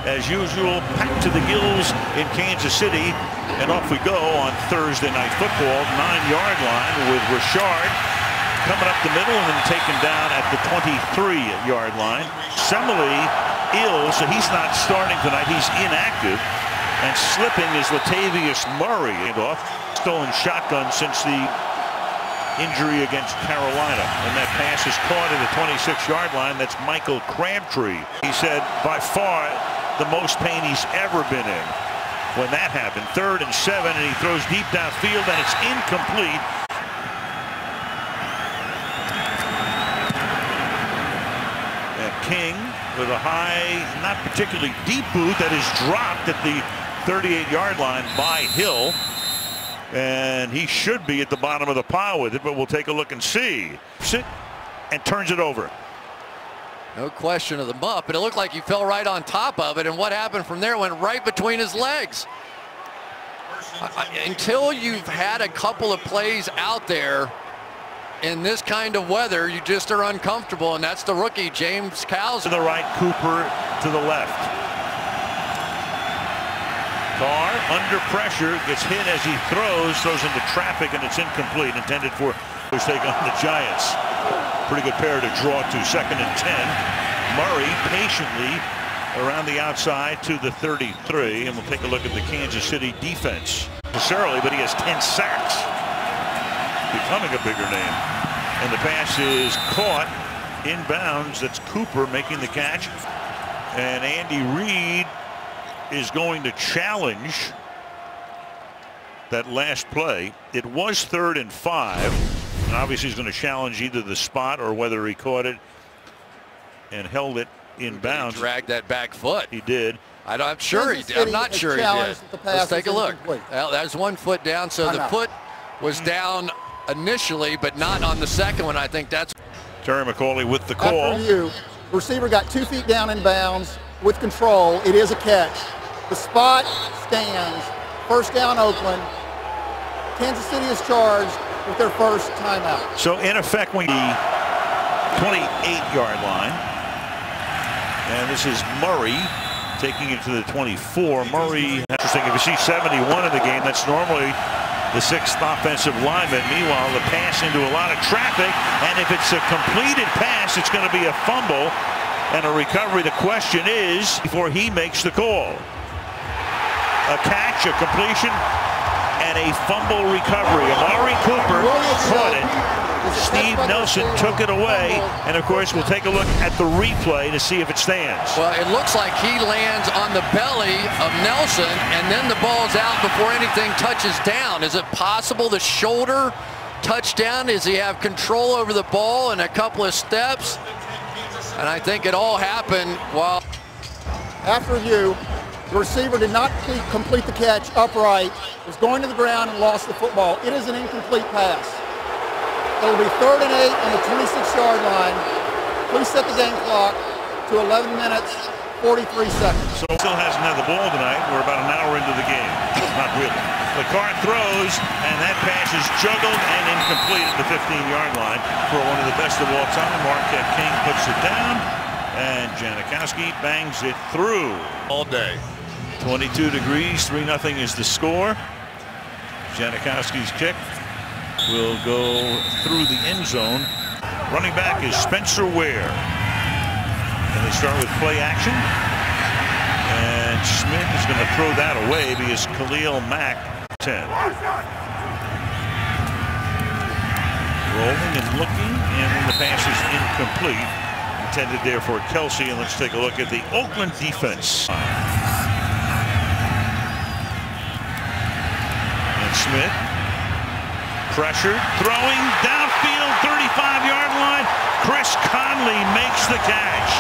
As usual, packed to the gills in Kansas City, and off we go on Thursday Night Football. 9-yard line with Richard coming up the middle and then taken down at the 23-yard line. Semele ill, so he's not starting tonight. He's inactive, and slipping is Latavius Murray. Off stolen shotgun since the injury against Carolina, and that pass is caught at the 26-yard line. That's Michael Crabtree. He said by far the most pain he's ever been in when that happened. 3rd and 7, and he throws deep downfield, and it's incomplete. And King with a high, not particularly deep boot that is dropped at the 38-yard line by Hill. And he should be at the bottom of the pile with it, but we'll take a look and see. Sit and turns it over. No question of the muff, but it looked like he fell right on top of it, and what happened from there went right between his legs. Until you've had a couple of plays out there in this kind of weather, you just are uncomfortable, and that's the rookie, James Cowles. To the right, Cooper to the left. Carr under pressure, gets hit as he throws into traffic, and it's incomplete. Intended for his take on the Giants. Pretty good pair to draw to. 2nd and 10. Murray patiently around the outside to the 33, and we'll take a look at the Kansas City defense. Necessarily, but he has 10 sacks. Becoming a bigger name. And the pass is caught inbounds. That's Cooper making the catch. And Andy Reid is going to challenge that last play. It was 3rd and 5. And obviously he's going to challenge either the spot or whether he caught it and held it in bounds. He dragged that back foot. He did. I'm not sure he did. Let's take a look. Well, there's 1 foot down, so the foot was down initially, but not on the second one. I think that's Terry McCauley with the call. After you, the receiver got 2 feet down in bounds with control. It is a catch. The spot stands. 1st down, Oakland. Kansas City is charged with their first timeout. So in effect, when the 28-yard line, and this is Murray taking it to the 24. Murray, interesting, if you see 71 in the game, that's normally the 6th offensive lineman. Meanwhile, the pass into a lot of traffic, and if it's a completed pass, it's going to be a fumble and a recovery. The question is, before he makes the call, a catch, a completion, and a fumble recovery. Amari Cooper caught it. Steve Nelson took it away, and of course we'll take a look at the replay to see if it stands. Well, it looks like he lands on the belly of Nelson, and then the ball's out before anything touches down. Is it possible the shoulder touched down? Does he have control over the ball in a couple of steps? And I think it all happened while after review, the receiver did not complete the catch upright, was going to the ground and lost the football. It is an incomplete pass. It will be 3rd and 8 on the 26-yard line. Please set the game clock to 11 minutes, 43 seconds. So still hasn't had the ball tonight. We're about an hour into the game. Not really. The Carr throws, and that pass is juggled and incomplete at the 15-yard line for one of the best of all time. Marquette King puts it down, and Janikowski bangs it through. All day. 22 degrees, 3-0 is the score. Janikowski's kick will go through the end zone. Running back is Spencer Ware. And they start with play action. And Smith is going to throw that away because Khalil Mack 10. Rolling and looking, and the pass is incomplete. Intended there for Kelsey, and let's take a look at the Oakland defense. And Smith, pressured, throwing downfield, 35-yard line. Chris Conley makes the catch.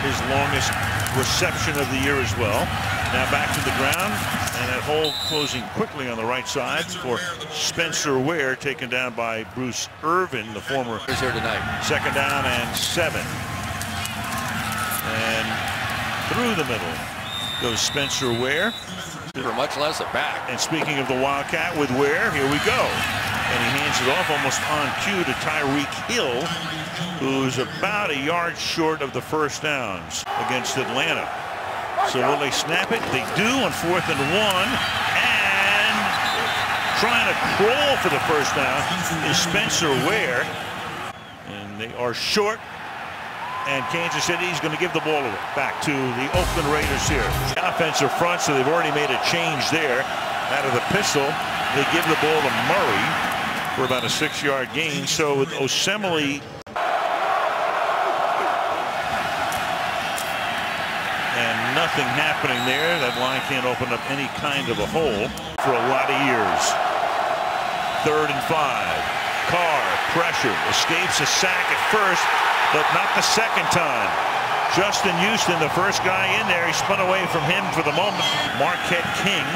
His longest reception of the year as well. Now back to the ground, and that hole closing quickly on the right side for Spencer Ware, taken down by Bruce Irvin, the former. He's here tonight. 2nd down and 7. And through the middle goes Spencer Ware. For much less a back. And speaking of the Wildcat with Ware, here we go. And he hands it off almost on cue to Tyreek Hill, who's about a yard short of the first downs against Atlanta. So will they snap it? They do on 4th and 1. And trying to crawl for the first down is Spencer Ware. And they are short. And Kansas City is going to give the ball back to the Oakland Raiders here. The offensive front, so they've already made a change there. Out of the pistol, they give the ball to Murray for about a 6-yard gain. So with Osemele and nothing happening there, that line can't open up any kind of a hole for a lot of years. 3rd and 5. Carr, pressure, escapes a sack at first, but not the second time. Justin Houston, the first guy in there, he spun away from him for the moment. Marquette King.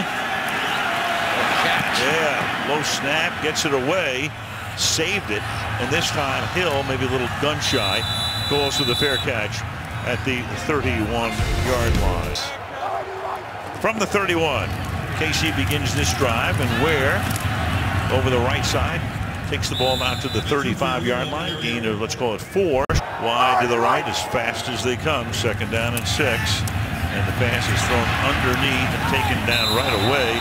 Catch. Yeah, low snap, gets it away, saved it, and this time Hill, maybe a little gun shy, goes to the fair catch at the 31-yard line. From the 31, KC begins this drive, and Ware over the right side takes the ball out to the 35-yard line, gain of, let's call it 4. Wide to the right as fast as they come. 2nd down and 6. And the pass is thrown underneath and taken down right away.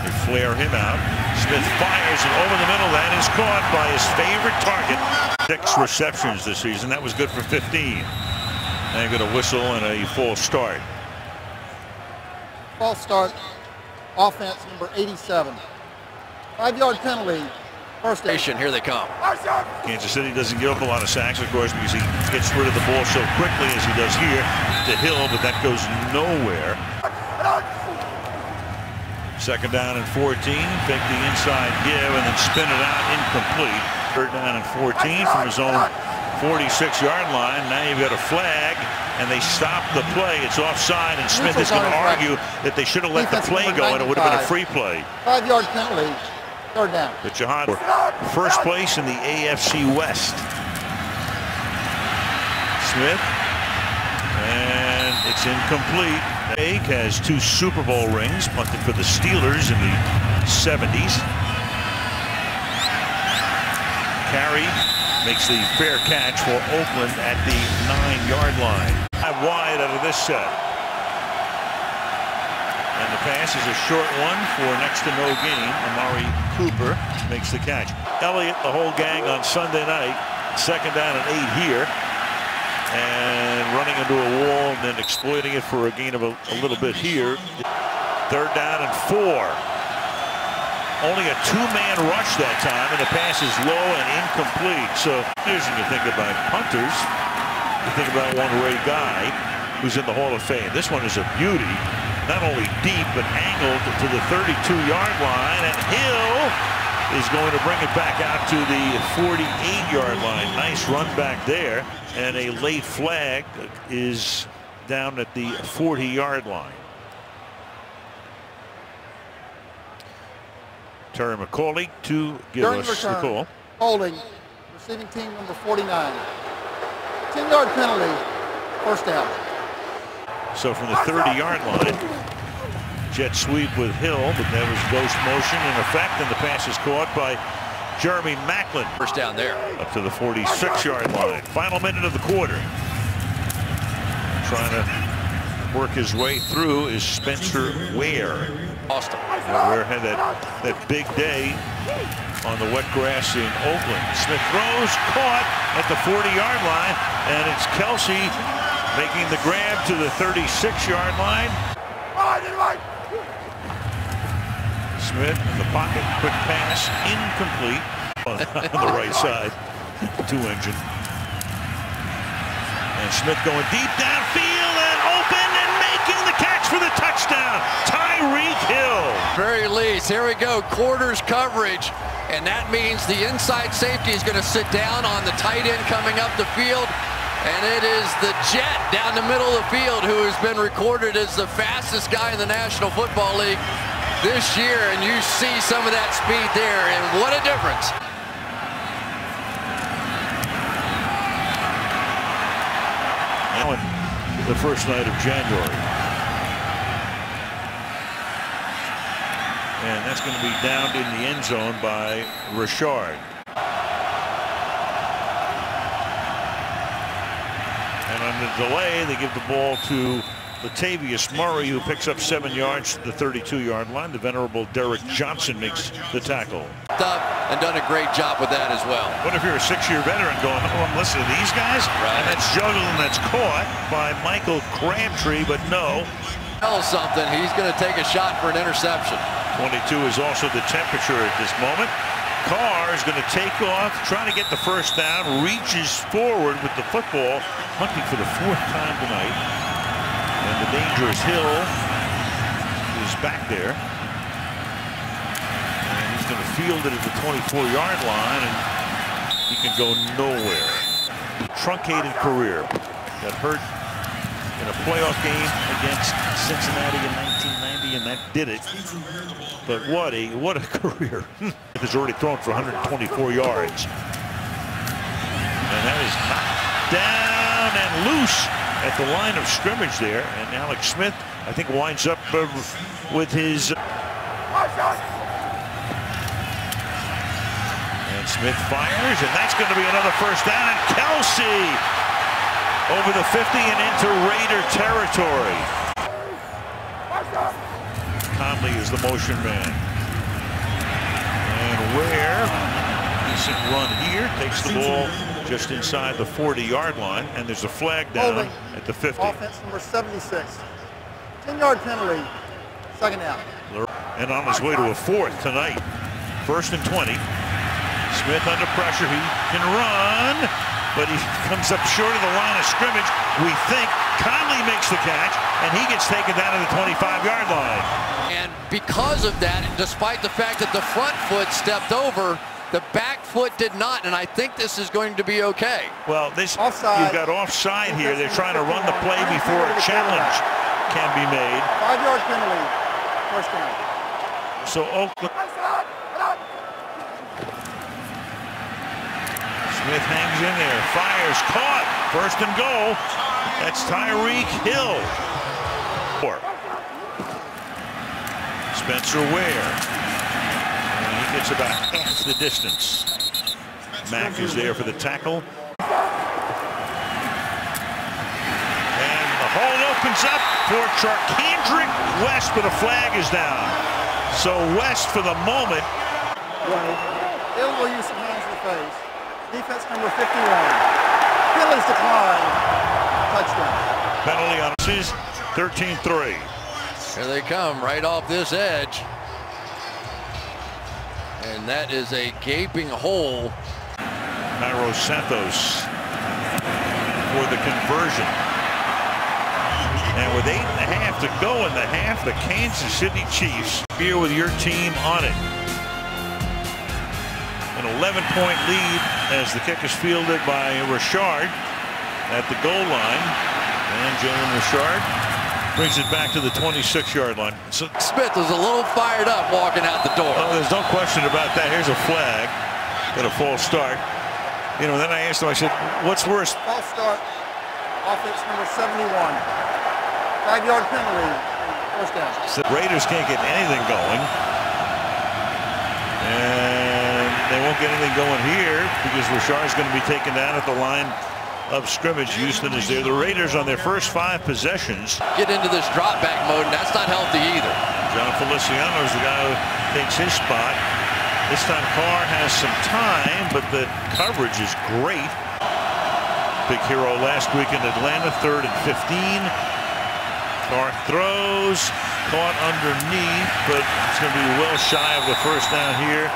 They flare him out. Smith fires it over the middle. That is caught by his favorite target. 6 receptions this season. That was good for 15. And get a whistle and a false start. False start. Offense number 87. 5-yard penalty. First down. Here they come. Kansas City doesn't give up a lot of sacks, of course, because he gets rid of the ball so quickly as he does here to Hill, but that goes nowhere. 2nd down and 14. Fake the inside give and then spin it out incomplete. 3rd down and 14 from his own 46-yard line. Now you've got a flag, and they stop the play. It's offside, and Smith is going to argue that they should have let the play go, and it would have been a free play. 5-yard penalty. 3rd down. The Jihad first place in the AFC West. Smith, and it's incomplete. Egg has 2 Super Bowl rings, punted for the Steelers in the 70s. Carey makes the fair catch for Oakland at the 9-yard line. Wide out of this set. And the pass is a short one for next to no gain. Amari Cooper makes the catch. Elliott, the whole gang on Sunday night. 2nd down and 8 here. And running into a wall and then exploiting it for a gain of a little bit here. 3rd down and 4. Only a 2-man rush that time, and the pass is low and incomplete. So here's when you think about punters. You think about one Ray Guy, who's in the Hall of Fame. This one is a beauty. Not only deep, but angled to the 32-yard line. And Hill is going to bring it back out to the 48-yard line. Nice run back there. And a late flag is down at the 40-yard line. Terry McCauley to give During us return, the call. Holding, receiving team number 49. 10-yard penalty, first down. So from the 30-yard line, jet sweep with Hill, but that was ghost motion in effect, and the pass is caught by Jeremy Maclin. First down there. Up to the 46-yard line. Final minute of the quarter. Trying to work his way through is Spencer Ware. Austin. Ware had that big day on the wet grass in Oakland. Smith throws, caught at the 40-yard line, and it's Kelsey making the grab to the 36-yard line. Smith in the pocket, quick pass, incomplete on the right side, 2-engine. And Smith going deep downfield and open and making the catch for the touchdown, Tyreek Hill. Very least, here we go, quarters coverage, and that means the inside safety is going to sit down on the tight end coming up the field, and it is the Jet down the middle of the field who has been recorded as the fastest guy in the National Football League this year, and you see some of that speed there, and what a difference. Now in the first night of January. And that's going to be downed in the end zone by Richard. And on the delay, they give the ball to Latavius Murray, who picks up 7 yards to the 32-yard line. The venerable Derek Johnson makes the tackle. And done a great job with that as well. What if you're a 6-year veteran going, oh, I'm listening to these guys? Right. And that's juggled and that's caught by Michael Crabtree, but no. Tell something, he's going to take a shot for an interception. 22 is also the temperature at this moment. Carr is going to take off, trying to get the first down, reaches forward with the football, hunting for the 4th time tonight. And the dangerous Hill is back there. And he's going to field it at the 24-yard line, and he can go nowhere. Truncated career. Got hurt in a playoff game against Cincinnati in 1990, and that did it. But what a career. He's already thrown for 124 yards. And that is knocked down and loose at the line of scrimmage there. And Alex Smith, I think, winds up with his... And Smith fires, and that's going to be another first down. And Kelsey over the 50 and into Raider territory. Conley is the motion man. And Ware, decent run here, takes the ball just inside the 40-yard line, and there's a flag down at the 50. Offense number 76. 10-yard penalty, 2nd down. And on his way to a 4th tonight. 1st and 20. Smith under pressure, he can run, but he comes up short of the line of scrimmage. We think Conley makes the catch, and he gets taken down to the 25-yard line. And because of that, despite the fact that the front foot stepped over, the back foot did not, and I think this is going to be okay. Well, this offside. You've got offside here. They're trying to run the play before a challenge can be made. 5-yard penalty, 1st down. So Oakland. Smith hangs in there, fires, caught, 1st and goal. That's Tyreek Hill. Spencer Ware. And he gets about half the distance. Mack is there for the tackle. And the hole opens up for Charkandrick West, but a flag is down. So West, for the moment. Hill will use some hands in the face. Defense number 51. Hill is declined. Touchdown. Penalty on 13-3. Here they come right off this edge. And that is a gaping hole. Nairo Santos for the conversion. And with 8.5 to go in the half, the Kansas City Chiefs here with your team on it. An 11-point lead as the kick is fielded by Richard at the goal line. And Jalen Richard brings it back to the 26-yard line. So Smith was a little fired up walking out the door. Oh, there's no question about that. Here's a flag. Got a false start. You know, then I asked him, I said, what's worse? False start. Offense number 71. 5-yard penalty. 1st down. So the Raiders can't get anything going. And they won't get anything going here because Richard's going to be taken down at the line of scrimmage. Houston is there. The Raiders on their first 5 possessions Get into this drop back mode, and that's not healthy either. John Feliciano is the guy who takes his spot. This time Carr has some time, but the coverage is great. Big hero last week in Atlanta, 3rd and 15. Carr throws, caught underneath, but it's going to be well shy of the first down here.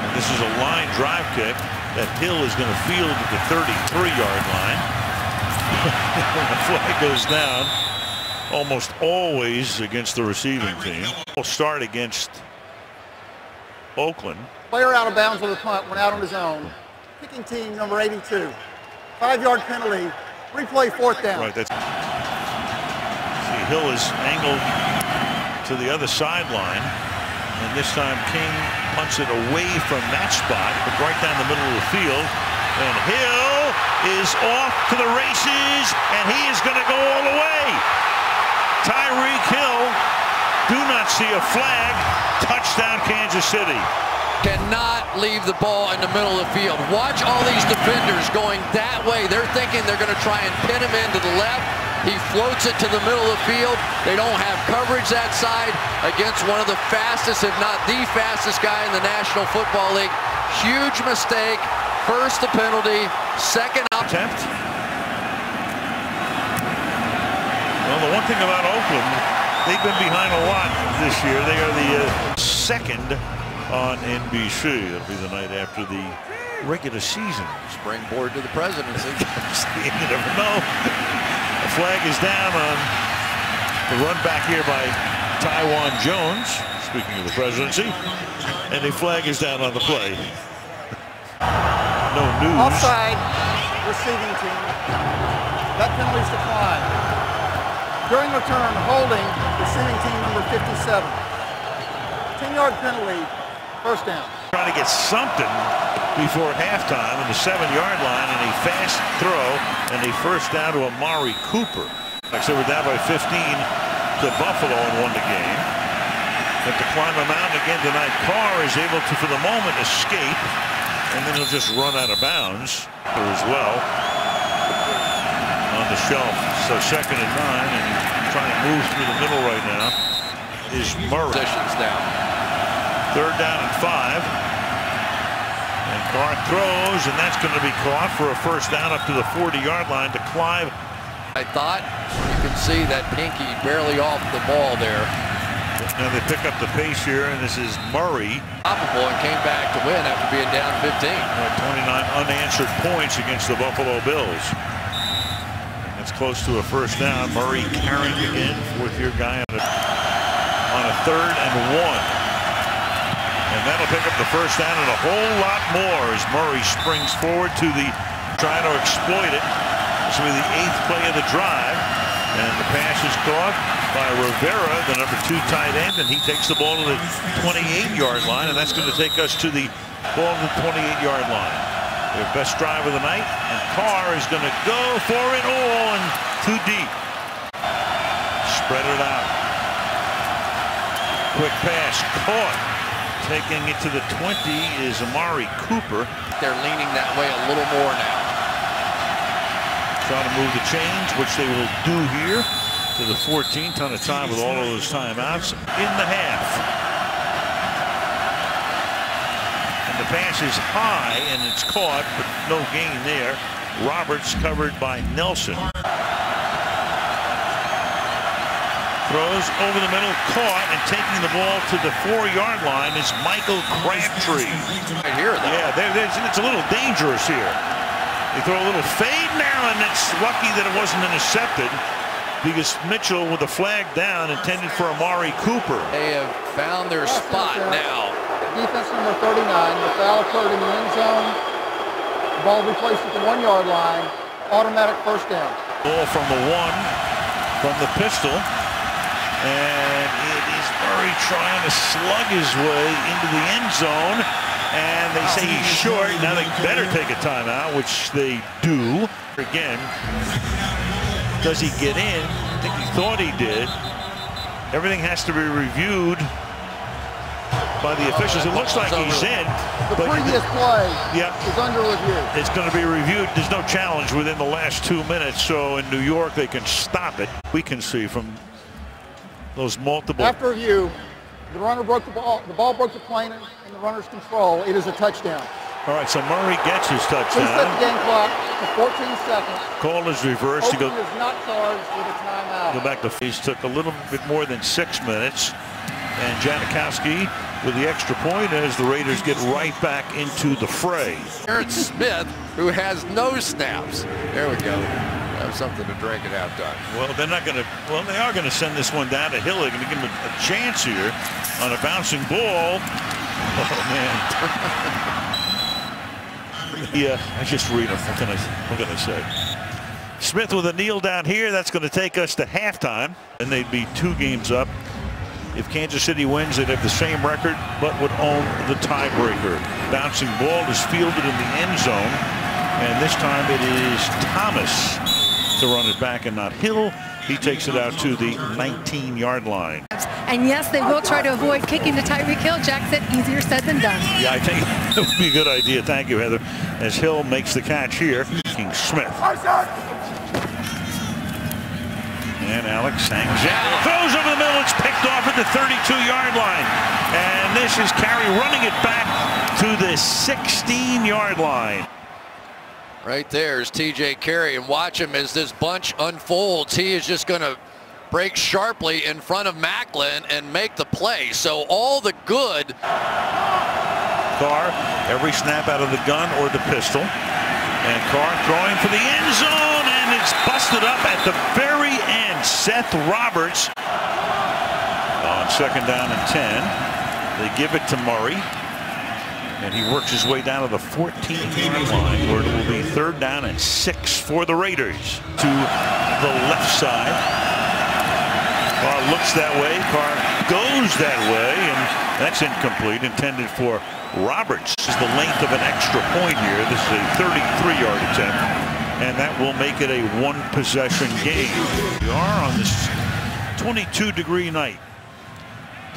And this is a line drive kick that Hill is going to field at the 33-yard line. The flag goes down almost always against the receiving team. We'll start against Oakland. Player out of bounds on the punt, went out on his own. Kicking team number 82. 5-yard penalty. Replay 4th down. Right. That's. See, Hill is angled to the other sideline, and this time King punts it away from that spot, but right down the middle of the field. And Hill is off to the races, and he is going to go all the way. Tyreek Hill. Do not see a flag. Touchdown, Kansas City. Cannot leave the ball in the middle of the field. Watch all these defenders going that way. They're thinking they're going to try and pin him into the left. He floats it to the middle of the field. They don't have coverage that side against one of the fastest, if not the fastest guy in the National Football League. Huge mistake. First the penalty, second attempt. Well, the one thing about Oakland, they've been behind a lot this year. They are the second on NBC. It'll be the night after the regular season. Springboard to the presidency. You never know. The flag is down on the run back here by Taiwan Jones, speaking of the presidency, and the flag is down on the play. No news. Offside, receiving team. That penalty is declined. During return, holding, receiving team number 57. 10-yard penalty, first down. Trying to get something before halftime on the 7-yard line, and a fast throw and a first down to Amari Cooper. Like I said, we're down by 15 to Buffalo and won the game. But to climb the mountain again tonight, Carr is able to, for the moment, escape, and then he'll just run out of bounds as well on the shelf. So 2nd and 9, and trying to move through the middle right now is Murray. Positions down. 3rd down and 5. And Carr throws, and that's going to be caught for a first down up to the 40-yard line to Clive. I thought you can see that pinky barely off the ball there. Now they pick up the pace here, and this is Murray. Stoppable and came back to win after being down 15. 29 unanswered points against the Buffalo Bills. That's close to a first down. Murray carrying again, 4th-year guy on a 3rd and 1. And that'll pick up the first down and a whole lot more as Murray springs forward to the trying to exploit it. This will be the 8th play of the drive. And the pass is caught by Rivera, the number 2 tight end, and he takes the ball to the 28-yard line, and that's going to take us to the ball to the 28-yard line. Their best drive of the night, and Carr is going to go for it all and too deep. Spread it out. Quick pass caught. Taking it to the 20 is Amari Cooper. They're leaning that way a little more now. Trying to move the chains, which they will do here to the 14. Ton of time with all of those timeouts in the half. And the pass is high, and it's caught, but no gain there. Roberts covered by Nelson. Throws over the middle, caught, and taking the ball to the 4-yard line is Michael Crabtree. Right here, though. Yeah, it's a little dangerous here. They throw a little fade now, and it's lucky that it wasn't intercepted because Mitchell, with the flag down, intended for Amari Cooper. They have found their spot now. Defense number 39. The foul occurred in the end zone. The ball will be placed at the 1-yard line. Automatic first down. Ball from the 1 from the pistol. And it is Murray trying to slug his way into the end zone. And they say he's short. Now they better take a timeout, which they do. Again, does he get in? I think he thought he did. Everything has to be reviewed by the officials. It looks like he's in. The previous play is under review. It's going to be reviewed. There's no challenge within the last 2 minutes. So in New York, they can stop it. We can see from those multiple. After review, the runner broke the ball. The ball broke the plane in the runner's control. It is a touchdown. All right, so Murray gets his touchdown. Please set the game clock to 14 seconds. Call is reversed. Oakland is not charged with a timeout. Go back to phase. Took a little bit more than 6 minutes. And Janikowski with the extra point as the Raiders get right back into the fray. Aaron Smith, who has no snaps. There we go. Have something to drink at halftime. Well, they're not going to. Well, they are going to send this one down to Hill. They're going to give him a chance here on a bouncing ball. Oh man. Yeah, I just read them. What can I say? Smith with a kneel down here. That's going to take us to halftime, and they'd be 2 games up. If Kansas City wins, they'd have the same record, but would own the tiebreaker. Bouncing ball is fielded in the end zone, and this time it is Thomas to run it back and not Hill. He takes it out to the 19-yard line. And yes, they will try to avoid kicking to Tyreek Hill. Jack said easier said than done. Yeah, I think that would be a good idea. Thank you, Heather. As Hill makes the catch here, King Smith. And Alex hangs out. Throws over the middle. It's picked off at the 32-yard line. And this is Carey running it back to the 16-yard line. Right there's T.J. Carey, and watch him as this bunch unfolds. He is just going to break sharply in front of Macklin and make the play. So all the good. Carr, every snap out of the gun or the pistol. And Carr throwing for the end zone, and it's busted up at the very end. Seth Roberts on 2nd down and 10. They give it to Murray. And he works his way down to the 14-yard line, where it will be 3rd down and 6 for the Raiders. To the left side. Carr looks that way. Carr goes that way, and that's incomplete. Intended for Roberts. This is the length of an extra point here. This is a 33-yard attempt, and that will make it a 1-possession game. We are on this 22-degree night.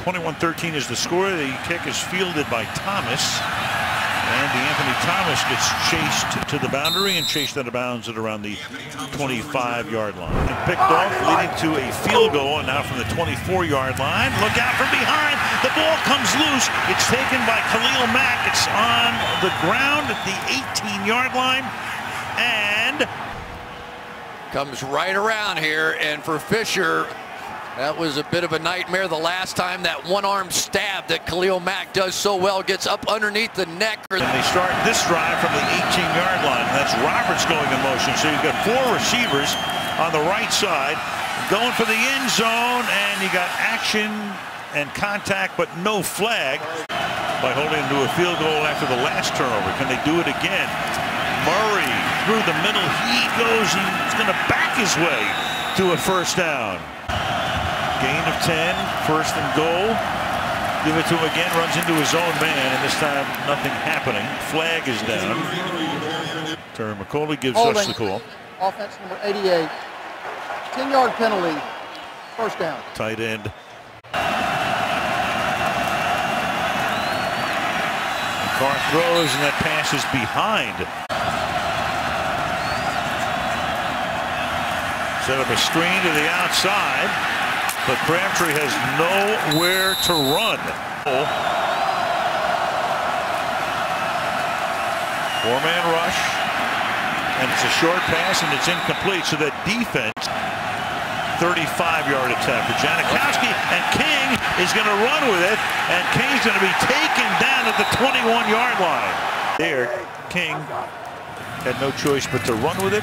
21-13 is the score. The kick is fielded by Thomas. And Anthony Thomas gets chased to the boundary and chased out of bounds at around the 25-yard line. And picked off, leading to a field goal. And now from the 24-yard line. Look out from behind. The ball comes loose. It's taken by Khalil Mack. It's on the ground at the 18-yard line. And comes right around here. And for Fisher, that was a bit of a nightmare the last time. That one-arm stab that Khalil Mack does so well gets up underneath the neck. And they start this drive from the 18-yard line. That's Roberts going in motion. So you've got 4 receivers on the right side going for the end zone, and you got action and contact, but no flag by holding him to a field goal after the last turnover. Can they do it again? Murray through the middle. He goes, he's going to back his way to a 1st down. Gain of 10, 1st and goal. Give it to him again, runs into his own man, and this time nothing happening. Flag is down. Terry McCauley gives us the call. Offense number 88. 10-yard penalty, 1st down. Tight end. And Carr throws, and that pass is behind. Set up a screen to the outside. But Crabtree has nowhere to run. 4-man rush. And it's a short pass, and it's incomplete. So that defense, 35-yard attempt for Janikowski. And King is going to run with it. And King's going to be taken down at the 21-yard line. There, King had no choice but to run with it.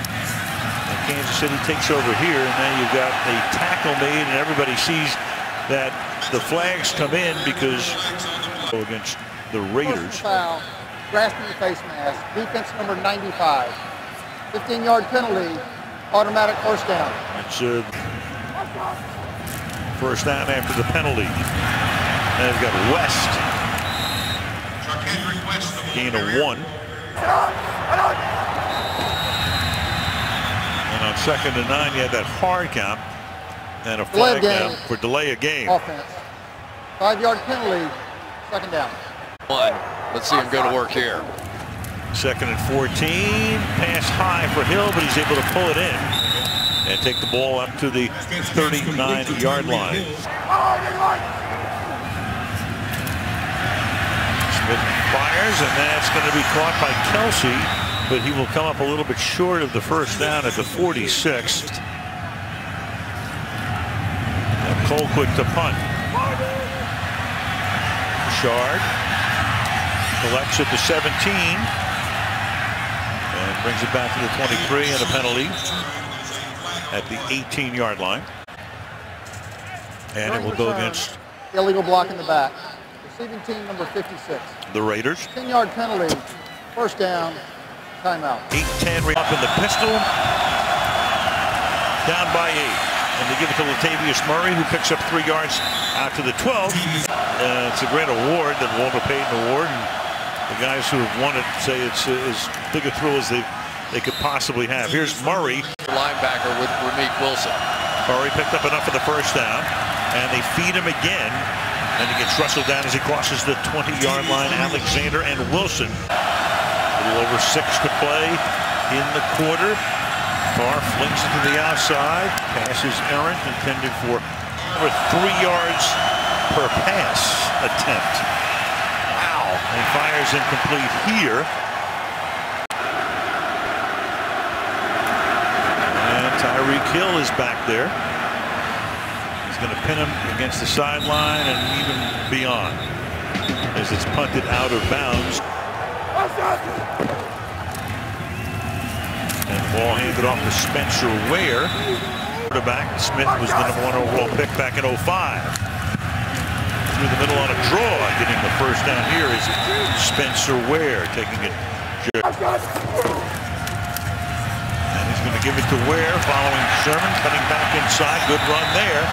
Kansas City takes over here, and then you've got a tackle made, and everybody sees that the flags come in because against the Raiders. Foul, grasping the face mask, defense number 95. 15-yard penalty, automatic 1st down. It's 1st down after the penalty. And they've got West. Gain of 1. On 2nd and 9, you had that hard count and a flag down for delay of game. Offense. 5-yard penalty, 2nd down. Let's see him go to work here. 2nd and 14. Pass high for Hill, but he's able to pull it in and take the ball up to the 39-yard line. Smith fires, and that's going to be caught by Kelsey. But he will come up a little bit short of the 1st down at the 46th. And Cole quick to punt. Shard collects at the 17 and brings it back to the 23, and a penalty at the 18-yard line. And it will go against illegal block in the back. Receiving team number 56. The Raiders. 10-yard penalty, 1st down. Timeout. 8-10 up in the pistol. Down by 8. And they give it to Latavius Murray, who picks up 3 yards out to the 12. It's a great award, that Walter Payton Award. And the guys who have won it say it's as big a thrill as they could possibly have. Here's Murray. Linebacker with Ramik Wilson. Murray picked up enough for the first down, and they feed him again. And he gets wrestled down as he crosses the 20-yard line. Alexander and Wilson. A little over 6 to play in the quarter. Carr flings it to the outside. Pass is errant, intended for over 3 yards per pass attempt. Wow. And fires incomplete here. And Tyreek Hill is back there. He's going to pin him against the sideline and even beyond as it's punted out of bounds. And the ball handed off to Spencer Ware. Quarterback Smith was the #1 overall pick back in 05. Through the middle on a draw, getting the first down here is Spencer Ware taking it. And he's going to give it to Ware following Sherman, cutting back inside. Good run there.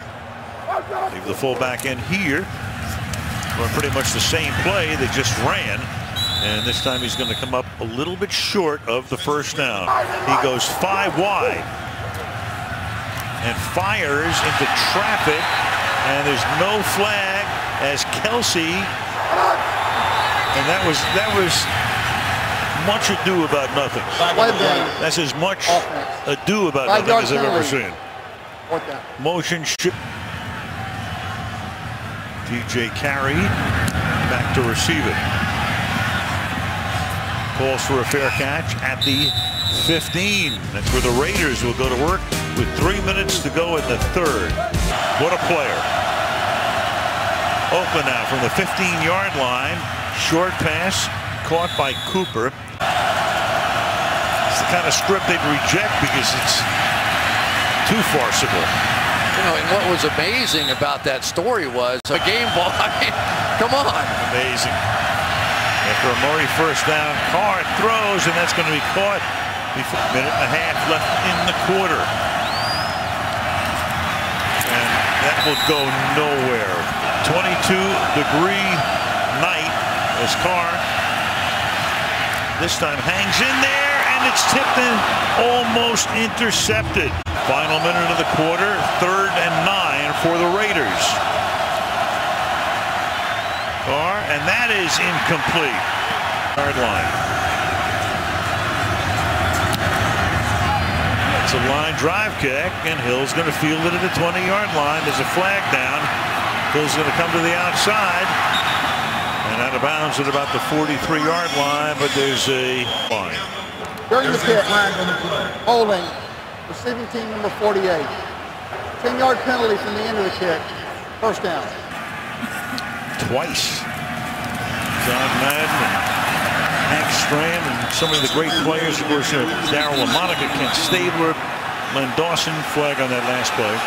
Leave the fullback in here. Run pretty much the same play they just ran. And this time he's going to come up a little bit short of the first down. He goes 5 wide and fires into traffic. And there's no flag as Kelsey. And that was much ado about nothing. That's as much ado about nothing as I've ever seen. Motion ship. DJ Carey back to receive it. Calls for a fair catch at the 15. That's where the Raiders will go to work with 3 minutes to go in the third. What a player. Oakland now from the 15-yard line. Short pass caught by Cooper. It's the kind of script they'd reject because it's too farcical. You know, and what was amazing about that story was a game ball. I mean, come on. Amazing. After a Murray first down, Carr throws, and that's going to be caught before a minute and a half left in the quarter. And that will go nowhere. 22-degree night as Carr this time hangs in there, and it's tipped in, almost intercepted. Final minute of the quarter, 3rd and 9 for the Raiders. Carr, and that is incomplete. Yard line. It's a line drive kick, and Hill's going to field it at the 20-yard line. There's a flag down. Hill's going to come to the outside. And out of bounds at about the 43-yard line, but there's a line. During the kick, holding, receiving team number 48. 10-yard penalty from the end of the kick. First down. Twice. John Madden and Hank Strand and some of the great players, of course, Darryl LaMonica, Kent Stabler, Len Dawson, flag on that last play.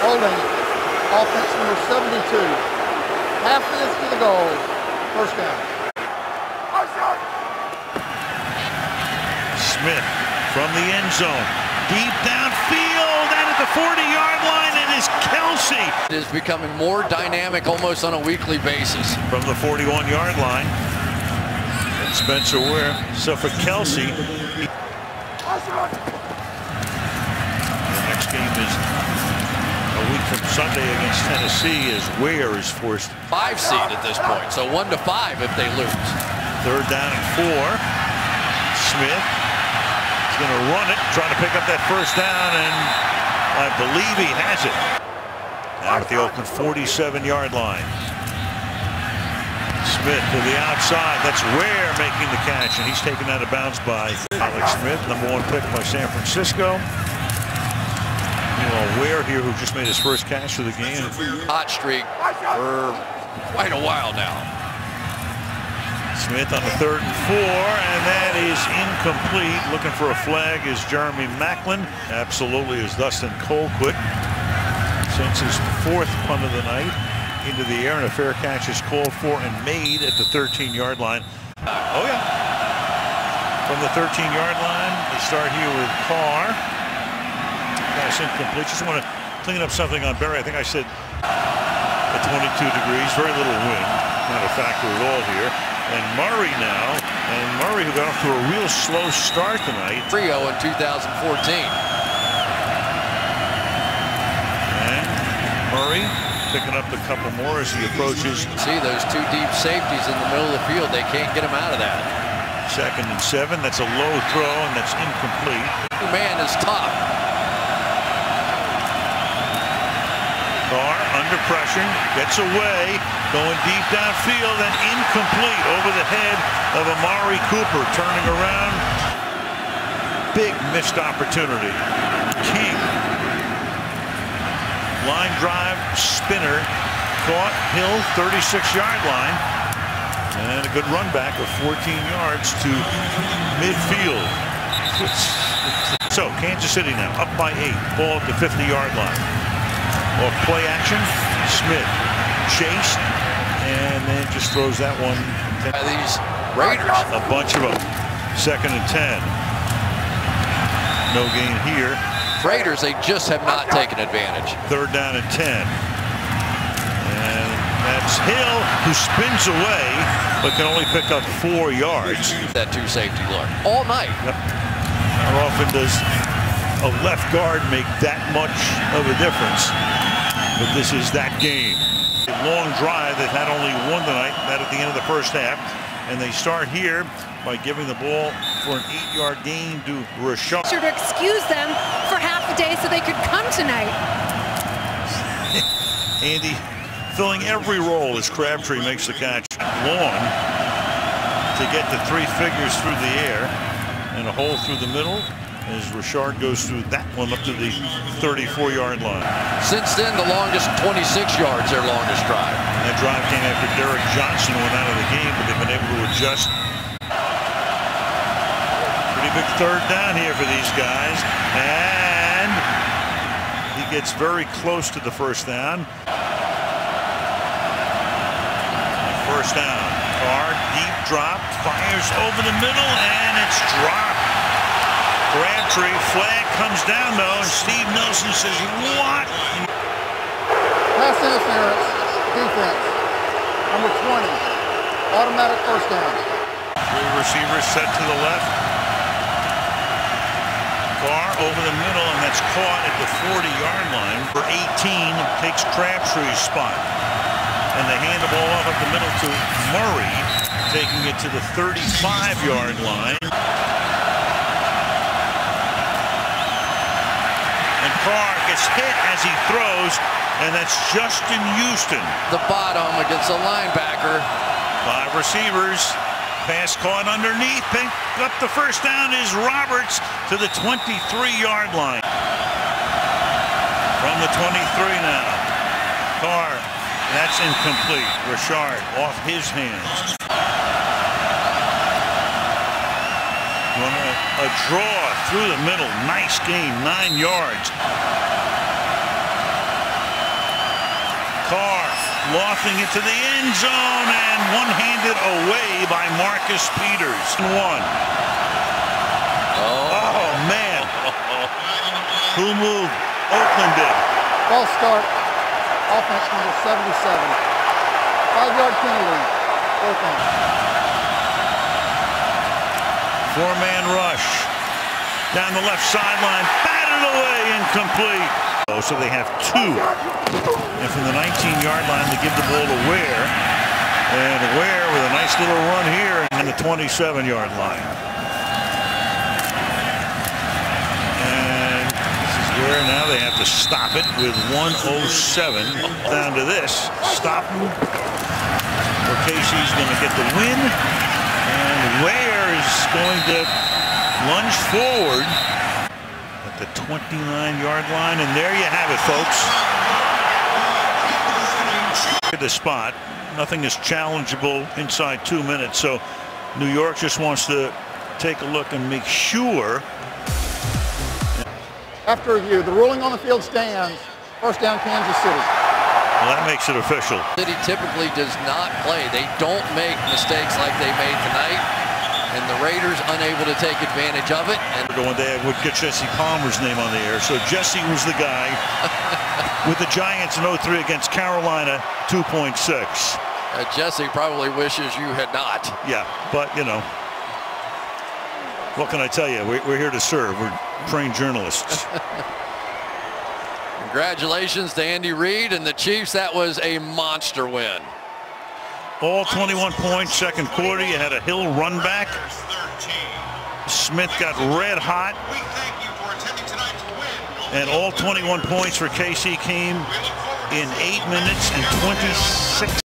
Holding, offense number 72. Half minutes to the goal. First down. Smith from the end zone. Deep downfield and at the 40-yard line, it is Kelsey. It is becoming more dynamic almost on a weekly basis. From the 41-yard line. And Spencer Ware. So for Kelsey, the next game is a week from Sunday against Tennessee as Ware is forced. 5 seed at this point, so 1 to 5 if they lose. 3rd down and 4. Smith is going to run it, trying to pick up that first down, and I believe he has it. Now at the Oakland 47-yard line. Smith to the outside. That's Ware making the catch, and he's taken out of bounds by Alex Smith, #1 pick by San Francisco. Meanwhile, Ware here, who just made his first catch of the game. Hot streak for quite a while now. Smith on the 3rd and 4, and that is incomplete. Looking for a flag is Jeremy Macklin. Absolutely is Dustin Colquitt. Since his 4th punt of the night into the air, and a fair catch is called for and made at the 13-yard line. Oh yeah. From the 13-yard line, they start here with Carr. Pass incomplete. Just want to clean up something on Barry. I think I said at 22 degrees, very little wind. Not a factor at all here. And Murray now, and Murray, who got off to a real slow start tonight. Trio in 2014. Murray picking up a couple more as he approaches. See those two deep safeties in the middle of the field. They can't get him out of that. 2nd and 7. That's a low throw, and that's incomplete. Man is tough. Carr under pressure, gets away, going deep downfield, and incomplete over the head of Amari Cooper. Turning around. Big missed opportunity. King. Line drive, spinner, caught, Hill, 36-yard line. And a good run back of 14 yards to midfield. So Kansas City now up by 8, ball at the 50-yard line. Off play action, Smith chased, and then just throws that one. By these Raiders. A bunch of them. 2nd and 10. No gain here. Raiders, they just have not taken advantage. 3rd down and 10. And that's Hill, who spins away, but can only pick up 4 yards. That two safety look all night. Yep. How often does a left guard make that much of a difference? But this is that game. A long drive that had only one tonight, that at the end of the first half. And they start here by giving the ball for an 8-yard gain to Rashard. To excuse them for half a day so they could come tonight. Andy filling every role as Crabtree makes the catch. Long to get to 3 figures through the air, and a hole through the middle as Rashard goes through that one up to the 34-yard line. Since then, the longest 26 yards, their longest drive. And that drive came after Derek Johnson went out of the game, but they've been able to adjust. Pretty big 3rd down here for these guys, and he gets very close to the 1st down. 1st down. Carr, deep drop, fires over the middle, and it's dropped. Crabtree, flag comes down though, and Steve Nelson says, what? Pass interference, defense. Number 20, automatic 1st down. 3 receivers set to the left. Carr over the middle, and that's caught at the 40-yard line. For 18, takes Crabtree's spot. And they hand the ball off up the middle to Murray, taking it to the 35-yard line. And Carr gets hit as he throws, and that's Justin Houston. The bottom against the linebacker. 5 receivers. Pass caught underneath. Pick up the 1st down is Roberts to the 23-yard line. From the 23 now. Carr. That's incomplete. Rashard off his hands. A draw through the middle. Nice gain. 9 yards. Carr lofting it to the end zone and one-handed away by Marcus Peters. 1. Oh man. Who moved? Oakland did. False start. Offense number 77. 5-yard penalty. Oakland. 4-man rush. Down the left sideline. Batted away. Incomplete. So they have 2. And from the 19-yard line, they give the ball to Ware. And Ware with a nice little run here and the 27-yard line. Where now they have to stop it with 1:07 down to this. Stop him. Or Casey's going to get the win. And Ware is going to lunge forward at the 29-yard line. And there you have it, folks. At the spot. Nothing is challengeable inside 2 minutes. So New York just wants to take a look and make sure. After review, the ruling on the field stands. 1st down, Kansas City. Well, that makes it official. City typically does not play. They don't make mistakes like they made tonight. And the Raiders unable to take advantage of it. And one day I would get Jesse Palmer's name on the air. So Jesse was the guy with the Giants in 03 against Carolina, 2.6. Jesse probably wishes you had not. Yeah, but you know. What can I tell you? We're here to serve. We're trained journalists. Congratulations to Andy Reid and the Chiefs. That was a monster win. All 21 points, second quarter. You had a Hill run back. Smith got red hot. And all 21 points for KC came in 8 minutes and 26